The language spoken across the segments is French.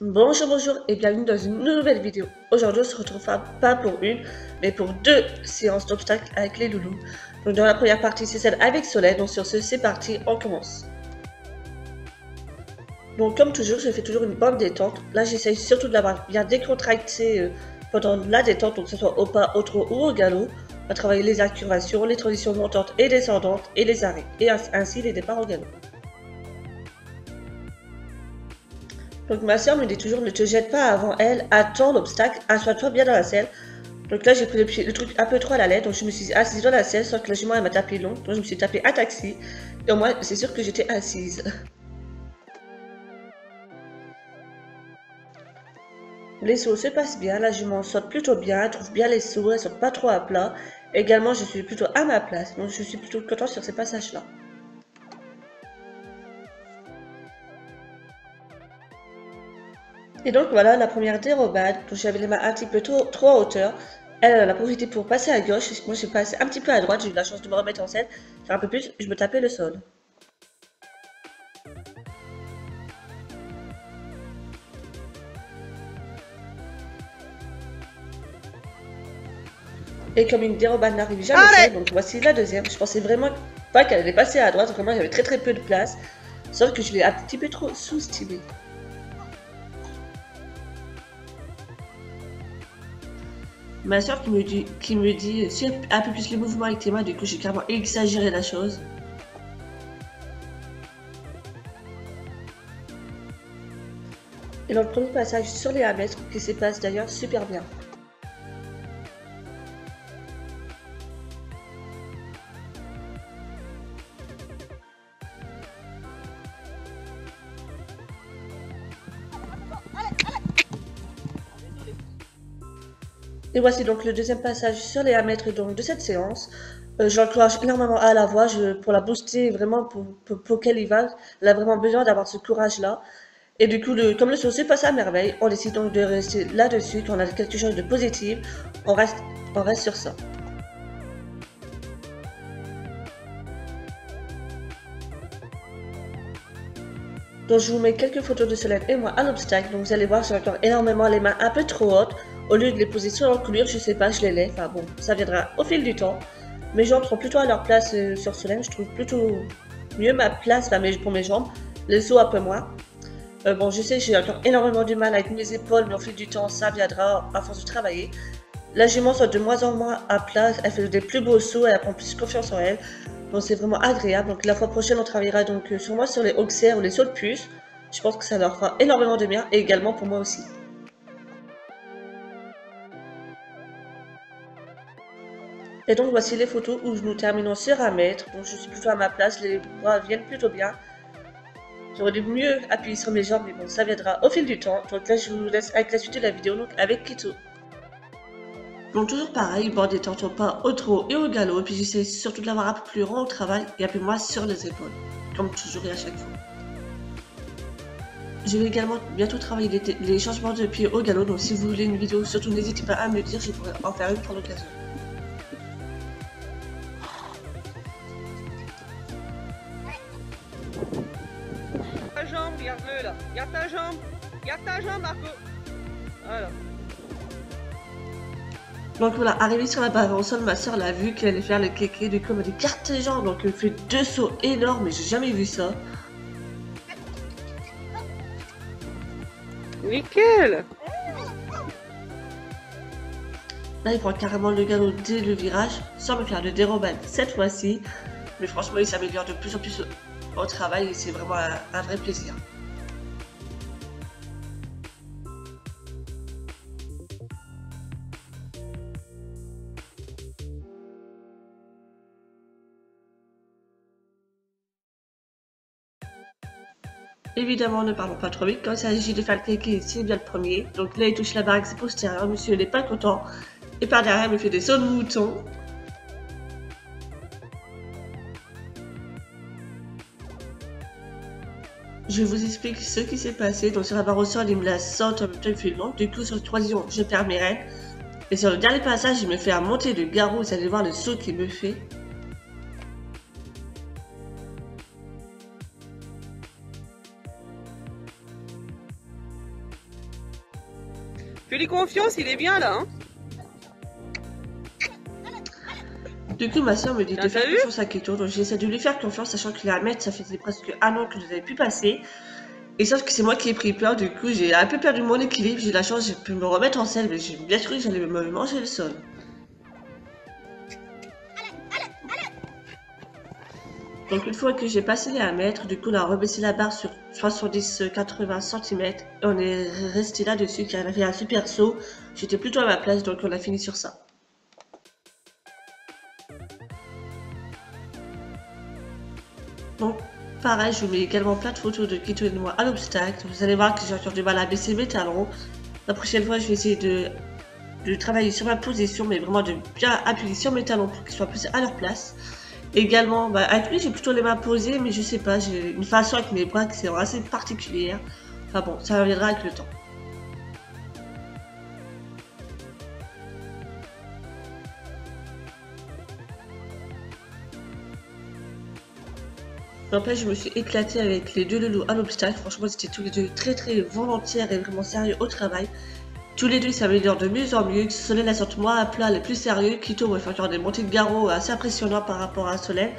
Bonjour, bonjour et bienvenue dans une nouvelle vidéo. Aujourd'hui, on se retrouve pas pour une, mais pour deux séances d'obstacles avec les loulous. Donc dans la première partie, c'est celle avec Soleil. Donc sur ce, c'est parti, on commence. Donc comme toujours, je fais toujours une bonne détente. Là, j'essaye surtout de l'avoir bien décontractée pendant la détente, donc que ce soit au pas, au trot ou au galop. On va travailler les incurvations, les transitions montantes et descendantes et les arrêts, et ainsi les départs au galop. Donc ma soeur me dit toujours ne te jette pas avant elle, attends l'obstacle, assois-toi bien dans la selle. Donc là j'ai pris le truc un peu trop à la lettre, donc je me suis assise dans la selle, sauf que la jument elle m'a tapé long, donc je me suis tapé un taxi. Et au moins c'est sûr que j'étais assise. Les sauts se passent bien, la jument saute plutôt bien, elle trouve bien les sauts, elle saute pas trop à plat. Également je suis plutôt à ma place, donc je suis plutôt contente sur ces passages-là. Et donc voilà la première dérobade, donc j'avais les mains un petit peu trop en hauteur. Elle a profité pour passer à gauche, moi j'ai passé un petit peu à droite, j'ai eu la chance de me remettre en selle, faire un peu plus, je me tapais le sol. Et comme une dérobade n'arrive jamais seule, donc voici la deuxième. Je pensais vraiment pas qu'elle allait passer à droite, vraiment il y avait très peu de place, sauf que je l'ai un petit peu trop sous-estimée. Ma soeur qui me dit, suis un peu plus les mouvements avec tes mains, du coup j'ai carrément exagéré la chose. Et dans le premier passage sur les 1 mètre, qui se passe d'ailleurs super bien. Et voici donc le deuxième passage sur les 1 mètre donc, de cette séance. J'encourage énormément à la voix pour la booster vraiment pour qu'elle y va. Elle a vraiment besoin d'avoir ce courage-là. Et du coup, comme le saut se passe à merveille, on décide donc de rester là-dessus. Quand on a quelque chose de positif, on reste sur ça. Donc je vous mets quelques photos de Solène et moi à l'obstacle. Donc vous allez voir, j'ai encore énormément les mains un peu trop hautes. Au lieu de les poser sur l'encolure, je sais pas, je les lève. Enfin bon, ça viendra au fil du temps. Mes jambes sont plutôt à leur place sur Solène. Je trouve plutôt mieux ma place là, pour mes jambes. Les os un peu moins. Bon, je sais, j'ai encore énormément du mal avec mes épaules, mais au fil du temps, ça viendra à force de travailler. La jument saute de moins en moins à plat, elle fait des plus beaux sauts, elle prend plus confiance en elle. Donc c'est vraiment agréable. Donc la fois prochaine, on travaillera donc sur moi sur les hoxers ou les sauts de puce. Je pense que ça leur fera énormément de bien et également pour moi aussi. Et donc voici les photos où nous terminons sur 1 mètre. Donc je suis plutôt à ma place, les bras viennent plutôt bien. J'aurais dû mieux appuyer sur mes jambes, mais bon, ça viendra au fil du temps. Donc là, je vous laisse avec la suite de la vidéo, donc avec Kito. Donc toujours pareil, bord des tantôt pas au trot et au galop, et puis j'essaie surtout de l'avoir un peu plus rond au travail et un peu moins sur les épaules, comme toujours et à chaque fois. Je vais également bientôt travailler les changements de pied au galop, donc si vous voulez une vidéo, surtout n'hésitez pas à me le dire, je pourrais en faire une pour l'occasion. Ta jambe, regarde-le là. Regarde ta jambe. Regarde ta jambe, Marco. Voilà. Donc voilà, arrivé sur la barre au sol, ma soeur l'a vu qu'elle allait faire le kéké, du coup elle m'a dit garde tes jambes, donc elle fait 2 sauts énormes, mais j'ai jamais vu ça. Nickel. Là, il prend carrément le galop dès le virage, sans me faire de dérobade cette fois-ci. Mais franchement, il s'améliore de plus en plus au travail et c'est vraiment un vrai plaisir. Évidemment, ne parlons pas trop vite. Quand il s'agit de faire le kéké, c'est bien le premier. Donc là, il touche la barre postérieure. Monsieur n'est pas content. Et par derrière, il me fait des sauts de mouton. Je vous explique ce qui s'est passé. Donc sur la barre au sol, il me la saute en même temps, il fait long. Du coup, sur le troisième, je perds mes rênes. Et sur le dernier passage, il me fait monter le garrot. Vous allez voir le saut qu'il me fait. Fais-lui confiance, il est bien là. Hein. Du coup, ma soeur me dit de faire vu confiance à Keto, donc j'essaie de lui faire confiance, sachant qu'il est à mettre, ça faisait presque un an que je n'avais plus passé. Et sauf que c'est moi qui ai pris peur, du coup j'ai un peu perdu mon équilibre, j'ai eu la chance, j'ai pu me remettre en selle, mais j'ai bien cru que j'allais me manger le sol. Donc une fois que j'ai passé les 1 mètre, du coup on a rebaissé la barre sur 70-80 cm et on est resté là-dessus, qui avait fait un super saut. J'étais plutôt à ma place, donc on a fini sur ça. Donc pareil, je vous mets également plein de photos de Keto et de moi à l'obstacle. Vous allez voir que j'ai encore du mal à baisser mes talons. La prochaine fois, je vais essayer de travailler sur ma position, mais vraiment de bien appuyer sur mes talons pour qu'ils soient plus à leur place. Également, avec lui, j'ai plutôt les mains posées, mais je sais pas, j'ai une façon avec mes bras qui c'est assez particulière. Enfin bon, ça reviendra avec le temps. Après, je me suis éclatée avec les deux loulous à l'obstacle. Franchement, c'était tous les deux très volontaires et vraiment sérieux au travail. Tous les deux ils s'améliorent de mieux en mieux. Solène la sorte moins à plat, les plus sérieux. Keto va faire des montées de garrot assez impressionnantes par rapport à Solène.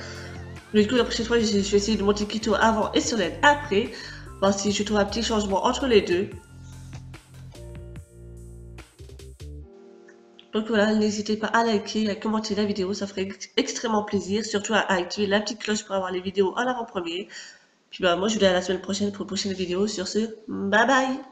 Du coup, la prochaine fois, je vais essayer de monter Keto avant et Solène après. Voir si je trouve un petit changement entre les deux. Donc voilà, n'hésitez pas à liker, à commenter la vidéo, ça ferait extrêmement plaisir. Surtout à activer la petite cloche pour avoir les vidéos en avant-première. Puis moi, je vous dis à la semaine prochaine pour une prochaine vidéo. Sur ce, bye bye!